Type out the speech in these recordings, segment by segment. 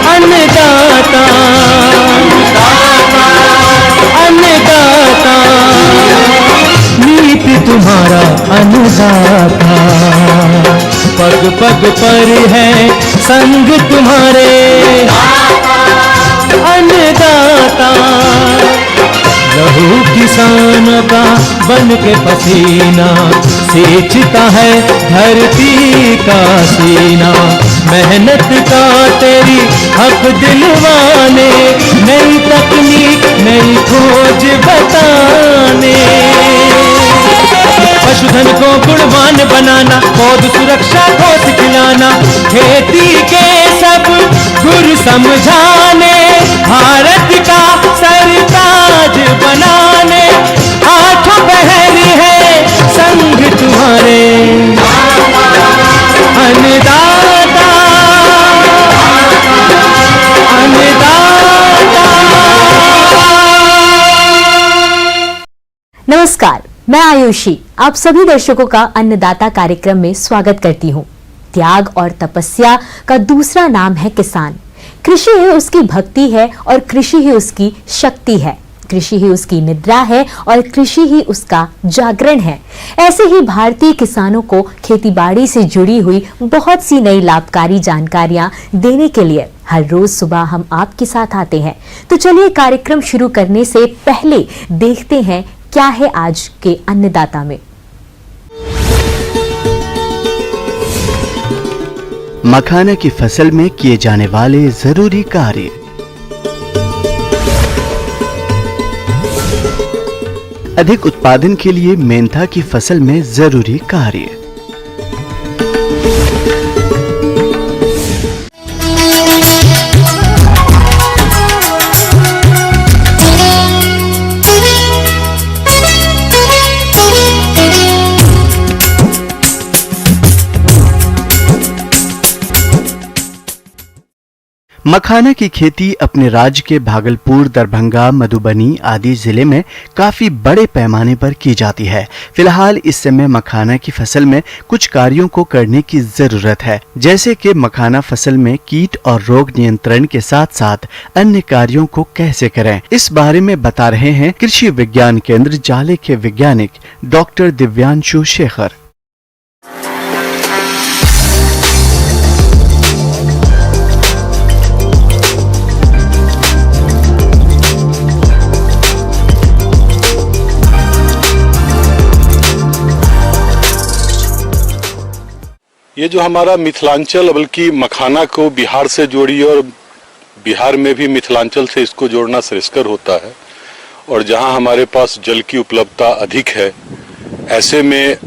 अन्नदाता अन्नदाता, नीति तुम्हारा अन्नदाता, पग पग पर है संग तुम्हारे अन्नदाता। लहू किसान का बन के पसीना सींचता है धरती का सीना, मेहनत का तेरी हक दिलवाने, नई तकनीक नई खोज बताने। पशुधन को गुणवान बनाना, पौध सुरक्षा को सिखलाना, खेती के सब गुर समझाने, भारत का सरताज बनाने, आठों पहर है संग तुम्हारे अन्नदाता अन्नदाता। नमस्कार, मैं आयुषी आप सभी दर्शकों का अन्नदाता कार्यक्रम में स्वागत करती हूँ। त्याग और तपस्या का दूसरा नाम है किसान। कृषि ही उसकी भक्ति है और कृषि ही उसकी शक्ति है, कृषि ही उसकी निद्रा है और कृषि ही उसका जागरण है। ऐसे ही भारतीय किसानों को खेतीबाड़ी से जुड़ी हुई बहुत सी नई लाभकारी जानकारियां देने के लिए हर रोज सुबह हम आपके साथ आते हैं। तो चलिए कार्यक्रम शुरू करने से पहले देखते हैं क्या है आज के अन्नदाता में। मखाना की फसल में किए जाने वाले जरूरी कार्य। अधिक उत्पादन के लिए मेंथा की फसल में जरूरी कार्य। मखाना की खेती अपने राज्य के भागलपुर, दरभंगा, मधुबनी आदि जिले में काफी बड़े पैमाने पर की जाती है। फिलहाल इस समय मखाना की फसल में कुछ कार्यों को करने की जरूरत है, जैसे कि मखाना फसल में कीट और रोग नियंत्रण के साथ साथ अन्य कार्यों को कैसे करें। इस बारे में बता रहे हैं कृषि विज्ञान केंद्र जाले के वैज्ञानिक डॉक्टर दिव्यांशु शेखर। ये जो हमारा मिथिलांचल बल्कि मखाना को बिहार से जोड़ी और बिहार में भी मिथिलांचल से इसको जोड़ना श्रेयस्कर होता है। और जहां हमारे पास जल की उपलब्धता अधिक है, ऐसे में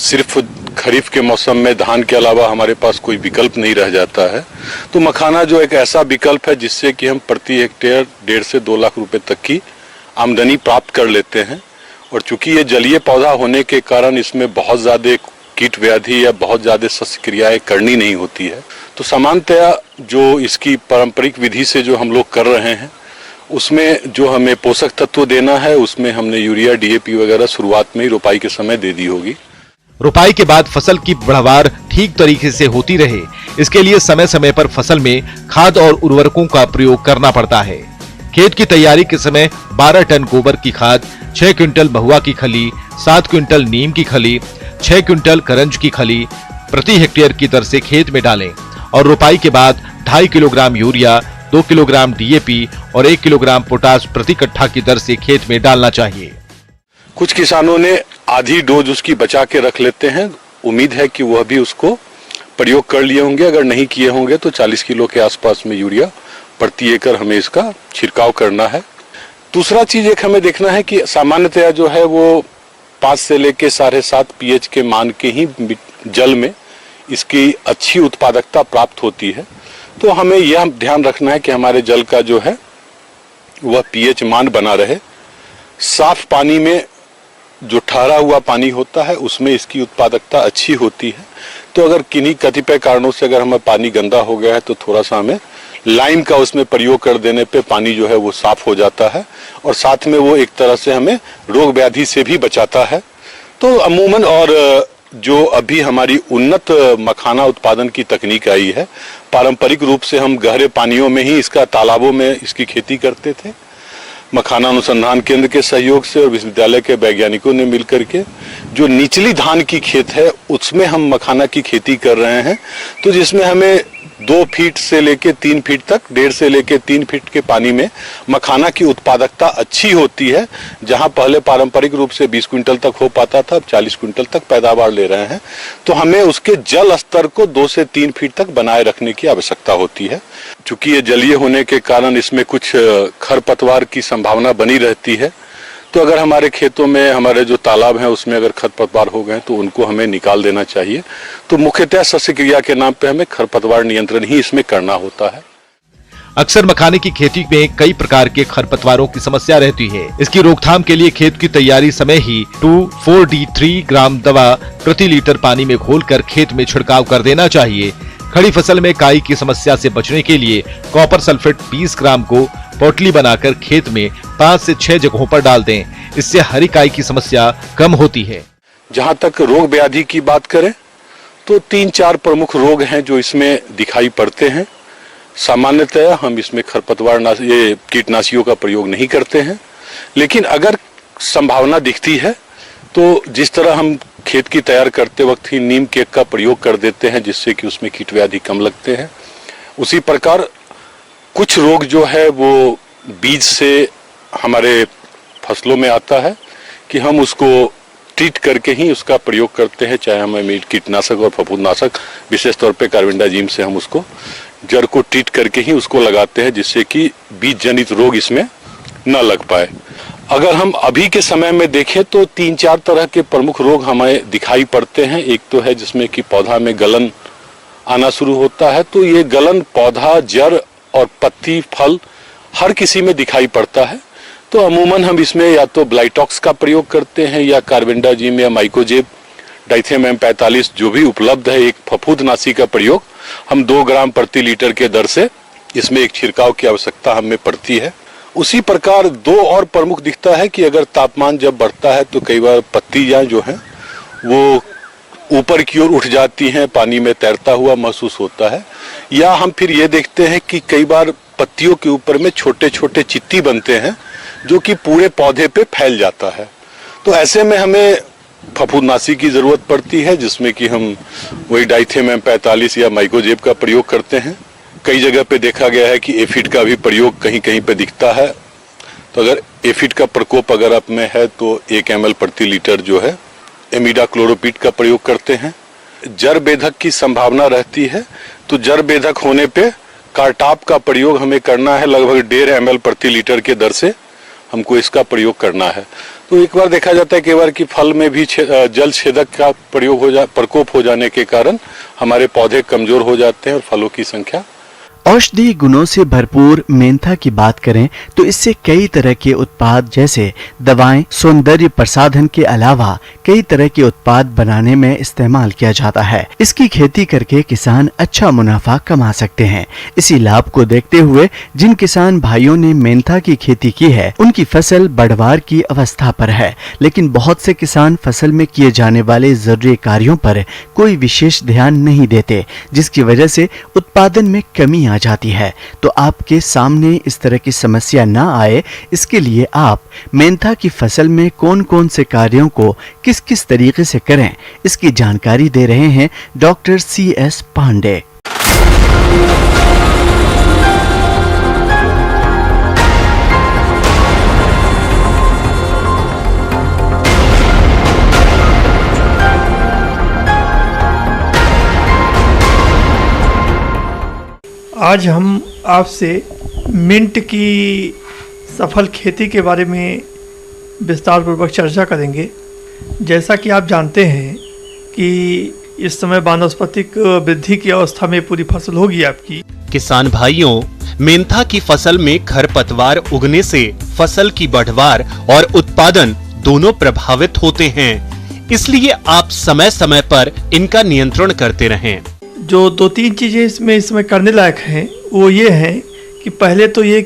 सिर्फ खरीफ के मौसम में धान के अलावा हमारे पास कोई विकल्प नहीं रह जाता है। तो मखाना जो एक ऐसा विकल्प है जिससे कि हम प्रति हेक्टेयर 1.5 से 2 लाख रुपए तक की आमदनी प्राप्त कर लेते हैं। और चूंकि ये जलीय पौधा होने के कारण इसमें बहुत ज्यादा कीट व्याधि या बहुत ज्यादा सस्य क्रियाएं करनी नहीं होती है। तो सामान्यतया जो इसकी पारंपरिक विधि से जो हम लोग कर रहे हैं उसमें जो हमें पोषक तत्व देना है उसमें हमने यूरिया, डीएपी वगैरह शुरुआत में ही रोपाई के समय दे दी होगी। रोपाई के बाद फसल की बढ़वार ठीक तरीके से होती रहे, इसके लिए समय समय पर फसल में खाद और उर्वरकों का प्रयोग करना पड़ता है। खेत की तैयारी के समय 12 टन गोबर की खाद, 6 क्विंटल महुआ की खली, 7 क्विंटल नीम की खली, 6 क्विंटल करंज की खली प्रति हेक्टेयर की दर से खेत में डालें और रोपाई के बाद 2.5 किलोग्राम यूरिया, 2 किलोग्राम डीएपी और 1 किलोग्राम पोटाश प्रति कट्ठा की दर से खेत में डालना चाहिए। कुछ किसानों ने आधी डोज उसकी बचा के रख लेते हैं। उम्मीद है कि वह भी उसको प्रयोग कर लिए होंगे। अगर नहीं किए होंगे तो 40 किलो के आसपास में यूरिया प्रति एकड़ हमें इसका छिड़काव करना है। दूसरा चीज एक हमें देखना है कि सामान्यतया जो है वो 5 से लेके 7.5 पीएच के मान के ही जल में इसकी अच्छी उत्पादकता प्राप्त होती है। तो हमें यह ध्यान रखना है कि हमारे जल का जो है वह पीएच मान बना रहे। साफ पानी में जो ठहरा हुआ पानी होता है उसमें इसकी उत्पादकता अच्छी होती है। तो अगर किन्हीं कतिपय कारणों से अगर हमारा पानी गंदा हो गया है तो थोड़ा सा हमें लाइम का उसमें प्रयोग कर देने पे पानी जो है वो साफ हो जाता है और साथ में वो एक तरह से हमें रोग व्याधि से भी बचाता है। तो अमूमन और जो अभी हमारी उन्नत मखाना उत्पादन की तकनीक आई है, पारंपरिक रूप से हम गहरे पानियों में ही इसका तालाबों में इसकी खेती करते थे। मखाना अनुसंधान केंद्र के सहयोग से और विश्वविद्यालय के वैज्ञानिकों ने मिलकर के जो निचली धान की खेत है उसमें हम मखाना की खेती कर रहे हैं, तो जिसमें हमें 2 फीट से लेके 3 फीट तक, 1.5 से लेके 3 फीट के पानी में मखाना की उत्पादकता अच्छी होती है। जहां पहले पारंपरिक रूप से 20 क्विंटल तक हो पाता था, अब 40 क्विंटल तक पैदावार ले रहे हैं। तो हमें उसके जल स्तर को 2 से 3 फीट तक बनाए रखने की आवश्यकता होती है। चूंकि ये जलीय होने के कारण इसमें कुछ खरपतवार की संभावना बनी रहती है, तो अगर हमारे खेतों में हमारे जो तालाब हैं उसमें अगर खरपतवार हो गए तो उनको हमें निकाल देना चाहिए। तो मुख्यतः सस्य क्रिया के नाम पे हमें खरपतवार नियंत्रण ही इसमें करना होता है। अक्सर मखाने की खेती में कई प्रकार के खरपतवारों की समस्या रहती है। इसकी रोकथाम के लिए खेत की तैयारी समय ही 2,4-D3 ग्राम दवा प्रति लीटर पानी में घोलकर खेत में छिड़काव कर देना चाहिए। खड़ी फसल में काई की समस्या से बचने के लिए कॉपर सल्फेट 20 ग्राम को पोटली बनाकर खेत में 5 से 6 जगहों पर डाल दें। इससे हरी काई की समस्या कम होती है। जहां तक रोग व्याधि की बात करें तो 3-4 प्रमुख रोग हैं जो इसमें दिखाई पड़ते हैं। सामान्यतः हम इसमें ये कीटनाशियों का प्रयोग नहीं करते हैं, लेकिन अगर संभावना दिखती है तो जिस तरह हम खेत की तैयार करते वक्त ही नीम केक का प्रयोग कर देते हैं जिससे कि उसमें कीट व्याधि कम लगते हैं, उसी प्रकार कुछ रोग जो है वो बीज से हमारे फसलों में आता है कि हम उसको ट्रीट करके ही उसका प्रयोग करते हैं। चाहे हमें कीटनाशक और फफूंदनाशक, विशेष तौर पे कार्बेंडाजिम से हम उसको जड़ को ट्रीट करके ही उसको लगाते हैं जिससे कि बीज जनित रोग इसमें न लग पाए। अगर हम अभी के समय में देखें तो 3-4 तरह के प्रमुख रोग हमें दिखाई पड़ते हैं। एक तो है जिसमें कि पौधा में गलन आना शुरू होता है, तो ये गलन पौधा, जड़ और पत्ती, फल हर किसी में दिखाई पड़ता है। तो अमूमन हम इसमें या तो ब्लाइटॉक्स का प्रयोग करते हैं या कार्बेंडाजिम या माइकोजेब, डाइथेम M45 जो भी उपलब्ध है, एक फफूंदनाशी का प्रयोग हम 2 ग्राम प्रति लीटर के दर से इसमें एक छिड़काव की आवश्यकता हमें पड़ती है। उसी प्रकार 2 और प्रमुख दिखता है कि अगर तापमान जब बढ़ता है तो कई बार पत्तियां जो हैं वो ऊपर की ओर उठ जाती हैं, पानी में तैरता हुआ महसूस होता है। या हम फिर ये देखते हैं कि कई बार पत्तियों के ऊपर में छोटे छोटे चित्ती बनते हैं जो कि पूरे पौधे पे फैल जाता है। तो ऐसे में हमें फफूंदनाशी की जरूरत पड़ती है जिसमें कि हम वही डाइथेम M45 या माइकोजेब का प्रयोग करते हैं। कई जगह पे देखा गया है कि एफिड का भी प्रयोग कहीं कहीं पे दिखता है। तो अगर एफिड का प्रकोप अगर आप में है तो 1 ml प्रति लीटर जो है इमिडाक्लोरोपिड का प्रयोग करते हैं। जड़ बेधक की संभावना रहती है तो जड़ बेधक होने पे कारटाप का प्रयोग हमें करना है। लगभग 1.5 ml प्रति लीटर के दर से हमको इसका प्रयोग करना है। तो एक बार देखा जाता है कई बार कि फल में भी जल छेदक का प्रकोप हो जाने के कारण हमारे पौधे कमजोर हो जाते हैं और फलों की संख्या। औषधीय गुणों से भरपूर मेंथा की बात करें तो इससे कई तरह के उत्पाद जैसे दवाएं, सौंदर्य प्रसाधन के अलावा कई तरह के उत्पाद बनाने में इस्तेमाल किया जाता है। इसकी खेती करके किसान अच्छा मुनाफा कमा सकते हैं। इसी लाभ को देखते हुए जिन किसान भाइयों ने मेंथा की खेती की है उनकी फसल बढ़वार की अवस्था पर है, लेकिन बहुत से किसान फसल में किए जाने वाले जरूरी कार्यों पर कोई विशेष ध्यान नहीं देते, जिसकी वजह से उत्पादन में कमी आ जाती है। तो आपके सामने इस तरह की समस्या ना आए, इसके लिए आप मेंथा की फसल में कौन कौन से कार्यों को किस किस तरीके से करें, इसकी जानकारी दे रहे हैं डॉक्टर CS पांडे। आज हम आपसे मिंट की सफल खेती के बारे में विस्तारपूर्वक चर्चा करेंगे। जैसा कि आप जानते हैं कि इस समय वानस्पतिक वृद्धि की अवस्था में पूरी फसल होगी आपकी। किसान भाइयों, मेंथा की फसल में खरपतवार उगने से फसल की बढ़वार और उत्पादन दोनों प्रभावित होते हैं, इसलिए आप समय समय पर इनका नियंत्रण करते रहें। जो 2-3 चीजें इसमें करने लायक हैं वो ये हैं कि पहले तो ये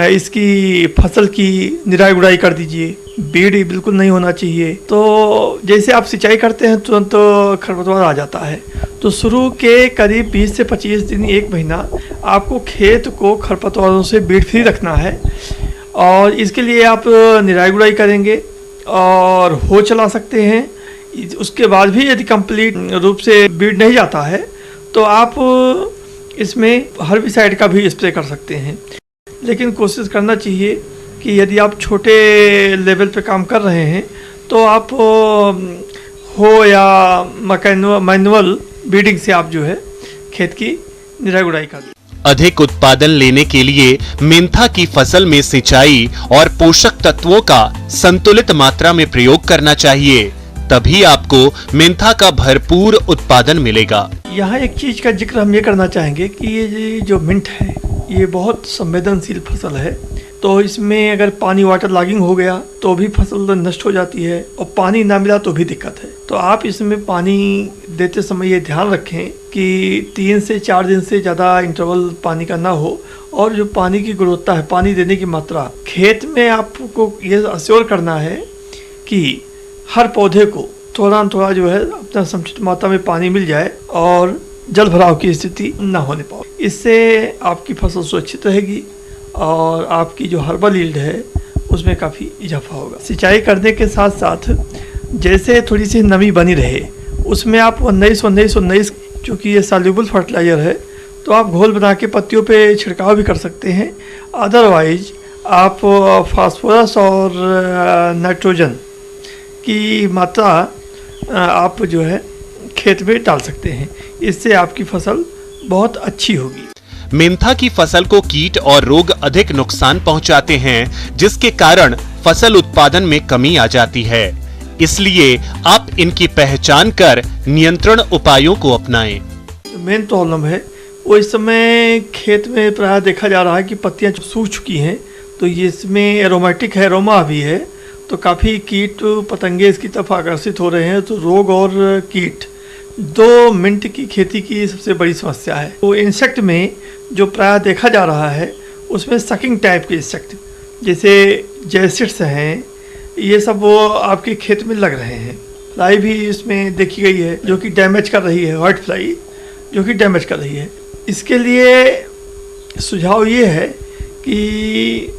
इसकी फसल की निराई गुड़ाई कर दीजिए। बीड बिल्कुल नहीं होना चाहिए। तो जैसे आप सिंचाई करते हैं तुरंत तो खरपतवार आ जाता है, तो शुरू के करीब 20 से 25 दिन, 1 महीना आपको खेत को खरपतवारों से बीड फ्री रखना है। और इसके लिए आप निराई गुड़ाई करेंगे और हो चला सकते हैं। उसके बाद भी यदि कंप्लीट रूप से बीड नहीं जाता है तो आप इसमें हर्बिसाइड का भी स्प्रे कर सकते हैं। लेकिन कोशिश करना चाहिए कि यदि आप छोटे लेवल पे काम कर रहे हैं तो आप हो या मैनुअल बीडिंग से आप जो है खेत की निराई गुड़ाई कर लें। अधिक उत्पादन लेने के लिए मेंथा की फसल में सिंचाई और पोषक तत्वों का संतुलित मात्रा में प्रयोग करना चाहिए, तभी आपको मेंथा का भरपूर उत्पादन मिलेगा। यहाँ एक चीज का जिक्र हम ये करना चाहेंगे कि ये जो मिंट है ये बहुत संवेदनशील फसल है, तो इसमें अगर पानी वाटर लॉगिंग हो गया तो भी फसल नष्ट हो जाती है और पानी ना मिला तो भी दिक्कत है। तो आप इसमें पानी देते समय ये ध्यान रखें कि 3 से 4 दिन से ज़्यादा इंटरवल पानी का ना हो, और जो पानी की गुणवत्ता है, पानी देने की मात्रा, खेत में आपको ये अश्योर करना है कि हर पौधे को थोड़ा जो है अपना समुचित मात्रा में पानी मिल जाए और जल भराव की स्थिति न होने पाए। इससे आपकी फसल सुरक्षित रहेगी और आपकी जो हर्बल यील्ड है उसमें काफ़ी इजाफा होगा। सिंचाई करने के साथ साथ जैसे थोड़ी सी नमी बनी रहे उसमें आप 19-19-19 चूँकि ये सॉल्युबल फर्टिलाइज़र है तो आप घोल बना के पत्तियों पे छिड़काव भी कर सकते हैं। अदरवाइज आप फास्फोरस और नाइट्रोजन की मात्रा आप जो है खेत में डाल सकते हैं, इससे आपकी फसल बहुत अच्छी होगी। मेंथा की फसल को कीट और रोग अधिक नुकसान पहुंचाते हैं, जिसके कारण फसल उत्पादन में कमी आ जाती है। इसलिए आप इनकी पहचान कर नियंत्रण उपायों को अपनाएं। मेन प्रॉब्लम है वो इस समय खेत में प्रायः देखा जा रहा है कि पत्तियां सूख चुकी हैं, तो ये इसमें एरोमेटिक है, एरोमा भी है, तो काफ़ी कीट पतंगे इसकी तरफ आकर्षित हो रहे हैं। तो रोग और कीट 2 मिनट की खेती की सबसे बड़ी समस्या है। तो इंसेक्ट में जो प्रायः देखा जा रहा है उसमें सकिंग टाइप के इंसेक्ट जैसे जैसिड्स हैं, ये सब वो आपके खेत में लग रहे हैं। फ्लाई भी इसमें देखी गई है जो कि डैमेज कर रही है, व्हाइट फ्लाई जो कि डैमेज कर रही है। इसके लिए सुझाव ये है कि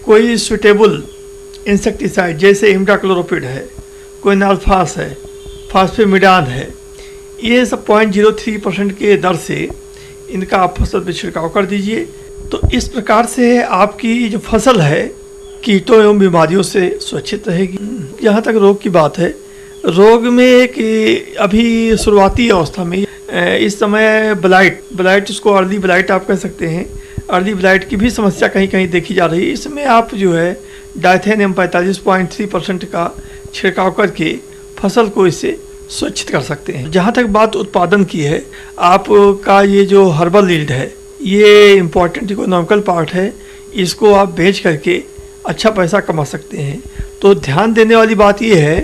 कोई सुटेबल इंसेक्टिसाइड जैसे इमिडाक्लोरोपिड है, कोई नाल्फास है, फास्फेमिडान है, ये सब 0.03% के दर से इनका आप फसल पे छिड़काव कर दीजिए। तो इस प्रकार से आपकी जो फसल है कीटों एवं बीमारियों से सुरक्षित रहेगी। जहाँ तक रोग की बात है, रोग में एक अभी शुरुआती अवस्था में इस समय ब्लाइट इसको अर्ली ब्लाइट आप कह सकते हैं, अर्ली ब्लाइट की भी समस्या कहीं कहीं देखी जा रही है। इसमें आप जो है डाइथेनियम 45.3% का छिड़काव करके फसल को इससे सुरक्षित कर सकते हैं। जहाँ तक बात उत्पादन की है, आपका ये जो हर्बल यील्ड है ये इम्पोर्टेंट इकोनॉमिकल पार्ट है, इसको आप बेच करके अच्छा पैसा कमा सकते हैं। तो ध्यान देने वाली बात ये है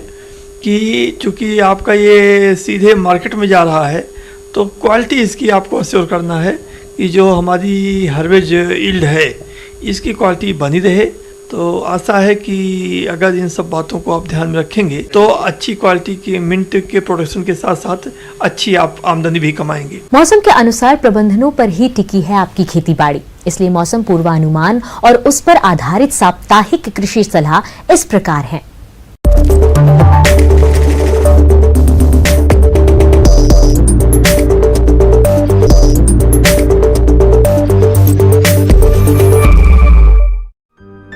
कि चूँकि आपका ये सीधे मार्केट में जा रहा है तो क्वालिटी इसकी आपको अश्योर करना है कि जो हमारी हर्बेज यील्ड है इसकी क्वालिटी बनी रहे। तो आशा है कि अगर इन सब बातों को आप ध्यान में रखेंगे तो अच्छी क्वालिटी के मिंट के प्रोडक्शन के साथ साथ अच्छी आप आमदनी भी कमाएंगे। मौसम के अनुसार प्रबंधनों पर ही टिकी है आपकी खेती बाड़ी, इसलिए मौसम पूर्वानुमान और उस पर आधारित साप्ताहिक कृषि सलाह इस प्रकार है।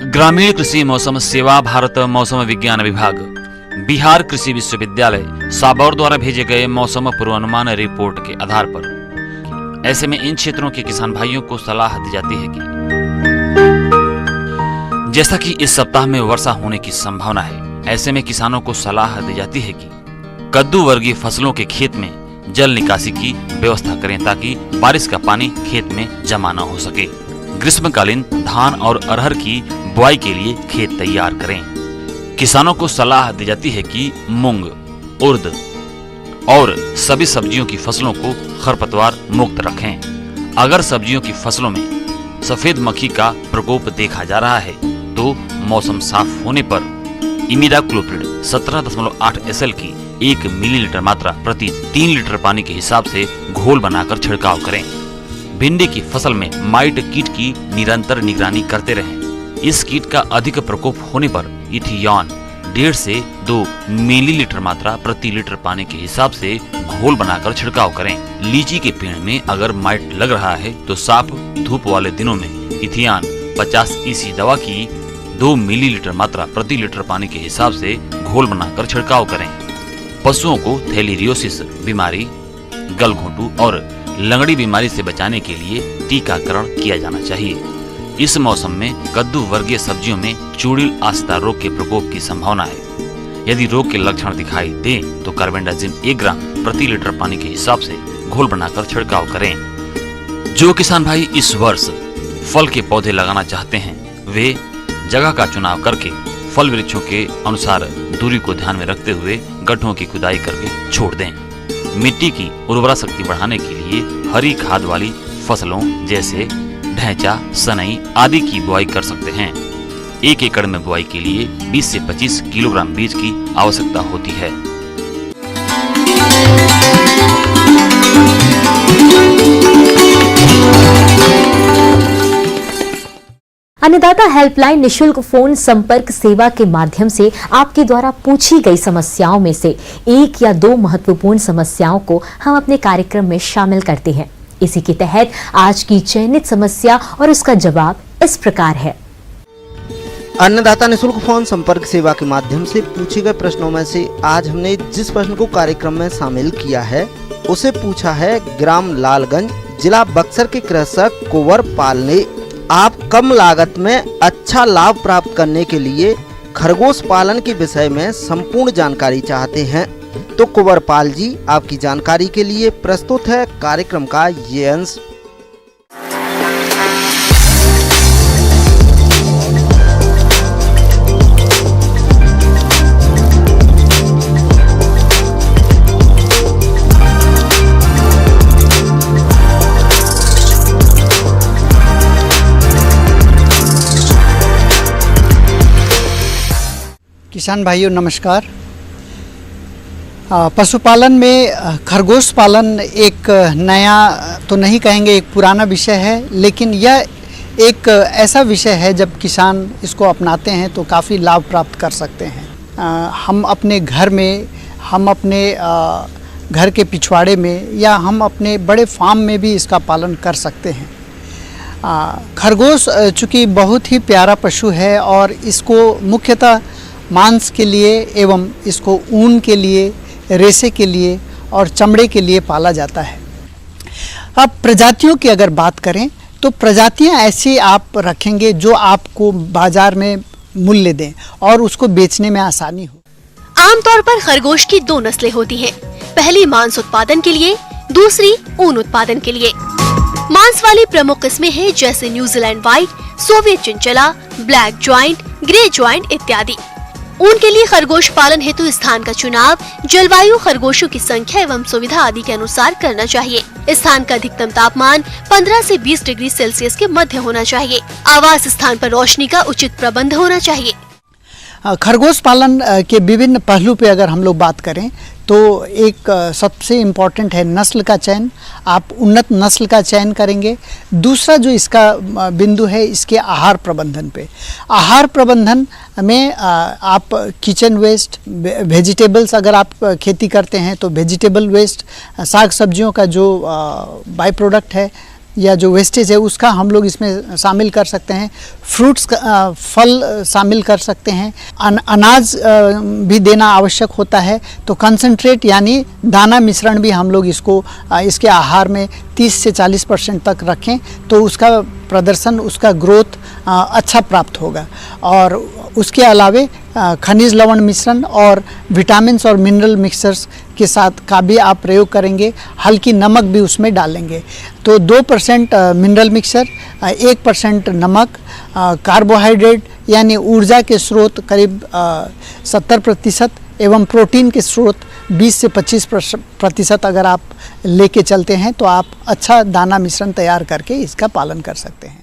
ग्रामीण कृषि मौसम सेवा भारत मौसम विज्ञान विभाग बिहार कृषि विश्वविद्यालय साबौर द्वारा भेजे गए मौसम पूर्वानुमान रिपोर्ट के आधार पर ऐसे में इन क्षेत्रों के किसान भाइयों को सलाह दी जाती है कि जैसा कि इस सप्ताह में वर्षा होने की संभावना है, ऐसे में किसानों को सलाह दी जाती है कि कद्दू वर्गीय फसलों के खेत में जल निकासी की व्यवस्था करें ताकि बारिश का पानी खेत में जमा न हो सके। ग्रीष्मकालीन धान और अरहर की बुआई के लिए खेत तैयार करें। किसानों को सलाह दी जाती है कि मूंग, उर्द और सभी सब्जियों की फसलों को खरपतवार मुक्त रखें। अगर सब्जियों की फसलों में सफेद मक्खी का प्रकोप देखा जा रहा है तो मौसम साफ होने पर इमिडाक्लोप्रिड 17.8 SL की 1 मिलीलीटर मात्रा प्रति 3 लीटर पानी के हिसाब से घोल बनाकर छिड़काव करें। भिंडी की फसल में माइट कीट की निरंतर निगरानी करते रहें। इस कीट का अधिक प्रकोप होने पर इथियॉन 1.5 से 2 मिलीलीटर मात्रा प्रति लीटर पानी के हिसाब से घोल बनाकर छिड़काव करें। लीची के पेड़ में अगर माइट लग रहा है तो साफ धूप वाले दिनों में इथियॉन 50 EC दवा की 2 मिलीलीटर मात्रा प्रति लीटर पानी के हिसाब से घोल बनाकर छिड़काव करें। पशुओं को थैलीरियोसिस बीमारी, गलघोंटू और लंगड़ी बीमारी से बचाने के लिए टीकाकरण किया जाना चाहिए। इस मौसम में कद्दू वर्गीय सब्जियों में चूड़िल आस्था रोग के प्रकोप की संभावना है। यदि रोग के लक्षण दिखाई दे तो कार्बेंडाजिम 1 ग्राम प्रति लीटर पानी के हिसाब से घोल बनाकर छिड़काव करें। जो किसान भाई इस वर्ष फल के पौधे लगाना चाहते हैं वे जगह का चुनाव करके फल वृक्षों के अनुसार दूरी को ध्यान में रखते हुए गड्ढों की खुदाई करके छोड़ दें। मिट्टी की उर्वरा शक्ति बढ़ाने के लिए हरी खाद वाली फसलों जैसे ढैंचा, सनई आदि की बुआई कर सकते हैं। 1 एकड़ में बुआई के लिए 20 से 25 किलोग्राम बीज की आवश्यकता होती है। अन्नदाता हेल्पलाइन निशुल्क फोन संपर्क सेवा के माध्यम से आपके द्वारा पूछी गई समस्याओं में से 1 या 2 महत्वपूर्ण समस्याओं को हम अपने कार्यक्रम में शामिल करते हैं। इसी के तहत आज की चयनित समस्या और उसका जवाब इस प्रकार है। अन्नदाता निशुल्क फोन संपर्क सेवा के माध्यम से पूछे गए प्रश्नों में से आज हमने जिस प्रश्न को कार्यक्रम में शामिल किया है उसे पूछा है ग्राम लालगंज, जिला बक्सर के कृषक कुंवर पाल ने। आप कम लागत में अच्छा लाभ प्राप्त करने के लिए खरगोश पालन के विषय में संपूर्ण जानकारी चाहते हैं तो कुंवर पाल जी आपकी जानकारी के लिए प्रस्तुत है कार्यक्रम का ये अंश। किसान भाइयों नमस्कार। पशुपालन में खरगोश पालन एक नया तो नहीं कहेंगे, एक पुराना विषय है, लेकिन यह एक ऐसा विषय है जब किसान इसको अपनाते हैं तो काफ़ी लाभ प्राप्त कर सकते हैं। हम अपने घर में, हम अपने घर के पिछवाड़े में या हम अपने बड़े फार्म में भी इसका पालन कर सकते हैं। खरगोश चूँकि बहुत ही प्यारा पशु है और इसको मुख्यतः मांस के लिए एवं इसको ऊन के लिए, रेशे के लिए और चमड़े के लिए पाला जाता है। अब प्रजातियों की अगर बात करें तो प्रजातियां ऐसी आप रखेंगे जो आपको बाजार में मूल्य दें और उसको बेचने में आसानी हो। आमतौर पर खरगोश की 2 नस्लें होती हैं। पहली मांस उत्पादन के लिए, दूसरी ऊन उत्पादन के लिए। मांस वाली प्रमुख किस्में हैं जैसे New Zealand white, Soviet chinchilla, black giant, grey giant इत्यादि। ऊन के लिए खरगोश पालन हेतु स्थान का चुनाव जलवायु, खरगोशों की संख्या एवं सुविधा आदि के अनुसार करना चाहिए। स्थान का अधिकतम तापमान 15 से 20 डिग्री सेल्सियस के मध्य होना चाहिए। आवास स्थान पर रोशनी का उचित प्रबंध होना चाहिए। खरगोश पालन के विभिन्न पहलू पे अगर हम लोग बात करें तो एक सबसे इम्पॉर्टेंट है नस्ल का चयन। आप उन्नत नस्ल का चयन करेंगे। दूसरा जो इसका बिंदु है इसके आहार प्रबंधन पे। आहार प्रबंधन में आप किचन वेस्ट, वेजिटेबल्स अगर आप खेती करते हैं तो वेजिटेबल वेस्ट, साग सब्जियों का जो बाई प्रोडक्ट है या जो वेस्टेज है उसका हम लोग इसमें शामिल कर सकते हैं। फ्रूट्स, फल शामिल कर सकते हैं। अनाज भी देना आवश्यक होता है तो कंसंट्रेट यानी दाना मिश्रण भी हम लोग इसको इसके आहार में 30 से 40% तक रखें तो उसका प्रदर्शन, उसका ग्रोथ अच्छा प्राप्त होगा। और उसके अलावे खनिज लवण मिश्रण और विटामिन्स और मिनरल मिक्सर्स के साथ का भी आप प्रयोग करेंगे। हल्की नमक भी उसमें डालेंगे तो 2% मिनरल मिक्सर, 1% नमक, कार्बोहाइड्रेट यानी ऊर्जा के स्रोत करीब 70% एवं प्रोटीन के स्रोत 20 से 25% अगर आप लेके चलते हैं तो आप अच्छा दाना मिश्रण तैयार करके इसका पालन कर सकते हैं।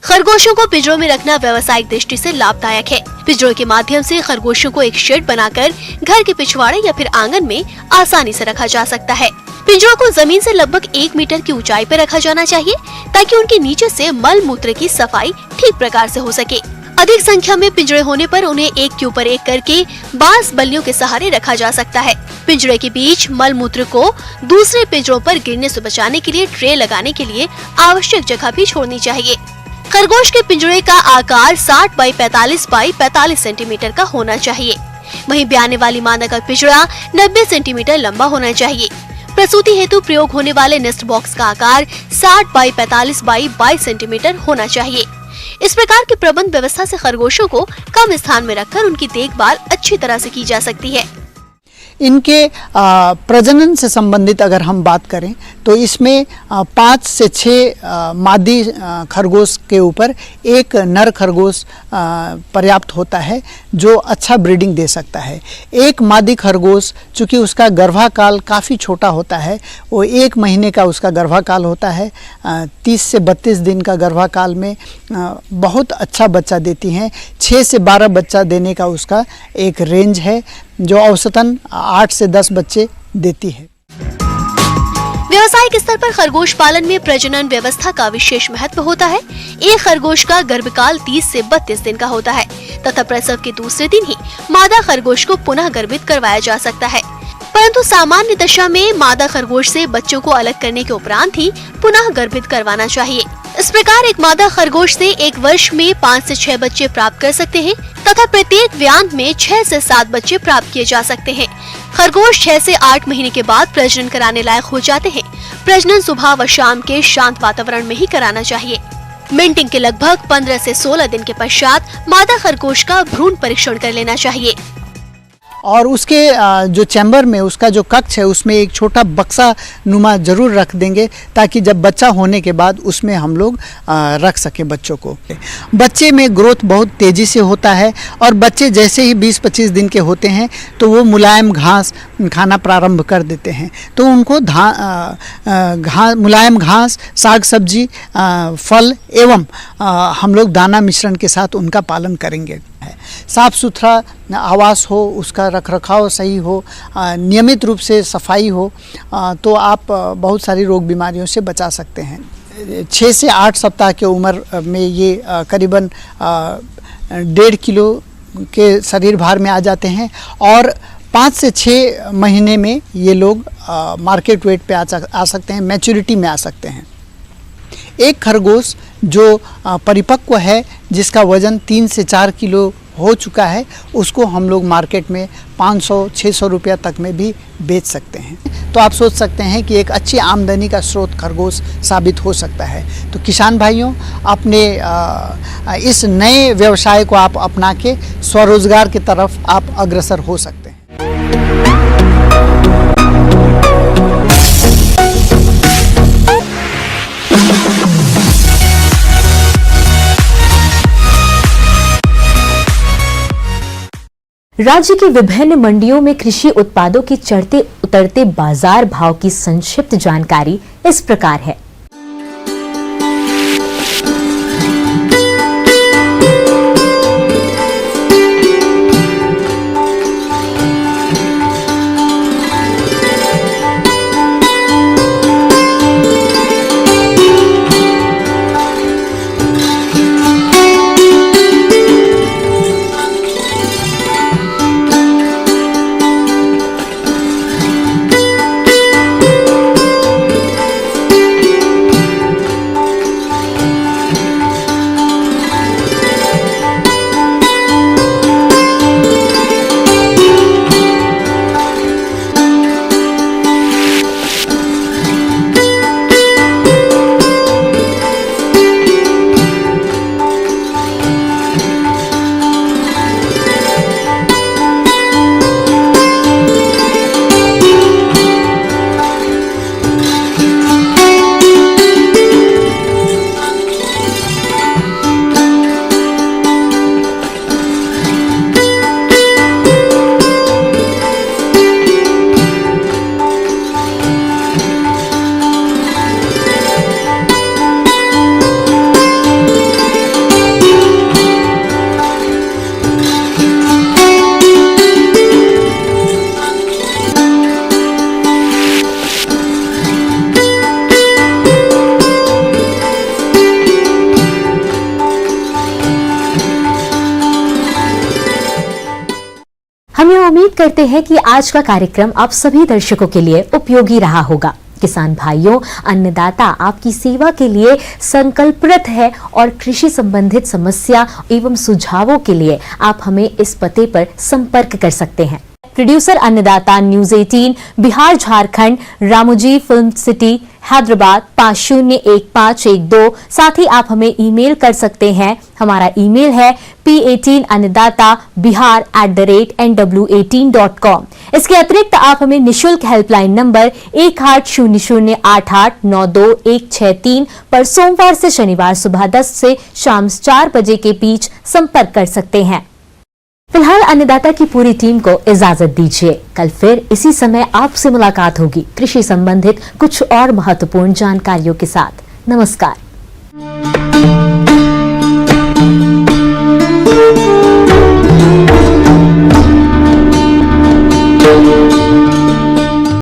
खरगोशों को पिंजरों में रखना व्यावसायिक दृष्टि से लाभदायक है। पिंजरों के माध्यम से खरगोशों को एक शेड बनाकर घर के पिछवाड़े या फिर आंगन में आसानी से रखा जा सकता है। पिंजरों को जमीन से लगभग 1 मीटर की ऊंचाई पर रखा जाना चाहिए ताकि उनके नीचे से मल मूत्र की सफाई ठीक प्रकार से हो सके। अधिक संख्या में पिंजरे होने पर उन्हें एक के ऊपर एक करके बांस बल्लियों के सहारे रखा जा सकता है। पिंजरे के बीच मल मूत्र को दूसरे पिंजरों पर गिरने से बचाने के लिए ट्रे लगाने के लिए आवश्यक जगह भी छोड़नी चाहिए। खरगोश के पिंजरे का आकार 60 बाई 45 बाई 45 सेंटीमीटर का होना चाहिए। वहीं ब्याने वाली मादा का पिंजरा 90 सेंटीमीटर लंबा होना चाहिए। प्रसूति हेतु प्रयोग होने वाले नेस्ट बॉक्स का आकार 60 बाई 45 बाई 22 सेंटीमीटर होना चाहिए। इस प्रकार की प्रबंध व्यवस्था से खरगोशों को कम स्थान में रखकर उनकी देखभाल अच्छी तरह से की जा सकती है। इनके प्रजनन से संबंधित अगर हम बात करें तो इसमें 5 से 6 मादी खरगोश के ऊपर एक नर खरगोश पर्याप्त होता है जो अच्छा ब्रीडिंग दे सकता है। एक मादी खरगोश चूँकि उसका गर्भाकाल काफ़ी छोटा होता है, वो 1 महीने का उसका गर्भाकाल होता है, 30 से 32 दिन का गर्भाकाल में बहुत अच्छा बच्चा देती हैं। 6 से 12 बच्चा देने का उसका एक रेंज है जो औसतन 8 से 10 बच्चे देती है। व्यावसायिक स्तर पर खरगोश पालन में प्रजनन व्यवस्था का विशेष महत्व होता है। एक खरगोश का गर्भकाल 30 से 32 दिन का होता है तथा प्रसव के दूसरे दिन ही मादा खरगोश को पुनः गर्भित करवाया जा सकता है। परंतु सामान्य दशा में मादा खरगोश से बच्चों को अलग करने के उपरांत ही पुनः गर्भित करवाना चाहिए। इस प्रकार एक मादा खरगोश से 1 वर्ष में 5 से 6 बच्चे प्राप्त कर सकते हैं तथा प्रत्येक व्यांत में 6 से 7 बच्चे प्राप्त किए जा सकते हैं। खरगोश 6 से 8 महीने के बाद प्रजनन कराने लायक हो जाते हैं। प्रजनन सुबह व शाम के शांत वातावरण में ही कराना चाहिए। मिंटिंग के लगभग 15 से 16 दिन के पश्चात मादा खरगोश का भ्रूण परीक्षण कर लेना चाहिए। और उसके जो चैम्बर में उसका जो कक्ष है उसमें एक छोटा बक्सा नुमा जरूर रख देंगे ताकि जब बच्चा होने के बाद उसमें हम लोग रख सकें बच्चों को। बच्चे में ग्रोथ बहुत तेज़ी से होता है और बच्चे जैसे ही 20-25 दिन के होते हैं तो वो मुलायम घास खाना प्रारंभ कर देते हैं। तो उनको मुलायम घास, साग सब्जी, फल एवं हम लोग दाना मिश्रण के साथ उनका पालन करेंगे। साफ सुथरा आवास हो, उसका रखरखाव सही हो, नियमित रूप से सफाई हो तो आप बहुत सारी रोग बीमारियों से बचा सकते हैं। 6 से 8 सप्ताह की उम्र में ये करीबन 1.5 किलो के शरीर भार में आ जाते हैं और 5 से 6 महीने में ये लोग मार्केट वेट पे आ सकते हैं, मैच्योरिटी में आ सकते हैं। एक खरगोश जो परिपक्व है जिसका वजन 3 से 4 किलो हो चुका है उसको हम लोग मार्केट में 500-600 रुपया तक में भी बेच सकते हैं। तो आप सोच सकते हैं कि एक अच्छी आमदनी का स्रोत खरगोश साबित हो सकता है। तो किसान भाइयों, अपने इस नए व्यवसाय को आप अपना के स्वरोजगार की तरफ आप अग्रसर हो सकते हैं। राज्य की विभिन्न मंडियों में कृषि उत्पादों के चढ़ते उतरते बाजार भाव की संक्षिप्त जानकारी इस प्रकार है। उम्मीद करते हैं कि आज का कार्यक्रम आप सभी दर्शकों के लिए उपयोगी रहा होगा। किसान भाइयों, अन्नदाता आपकी सेवा के लिए संकल्परत है और कृषि संबंधित समस्या एवं सुझावों के लिए आप हमें इस पते पर संपर्क कर सकते हैं। प्रोड्यूसर अन्नदाता, news 18, Bihar Jharkhand, Ramoji film city, Hyderabad 501512। साथ ही आप हमें ईमेल कर सकते हैं। हमारा ईमेल है p18annadatabihar@nw18.com। इसके अतिरिक्त आप हमें निशुल्क हेल्पलाइन नंबर 180088926163 पर सोमवार से शनिवार सुबह 10 से शाम 4 बजे के बीच संपर्क कर सकते हैं। फिलहाल अन्नदाता की पूरी टीम को इजाजत दीजिए। कल फिर इसी समय आपसे मुलाकात होगी कृषि संबंधित कुछ और महत्वपूर्ण जानकारियों के साथ। नमस्कार।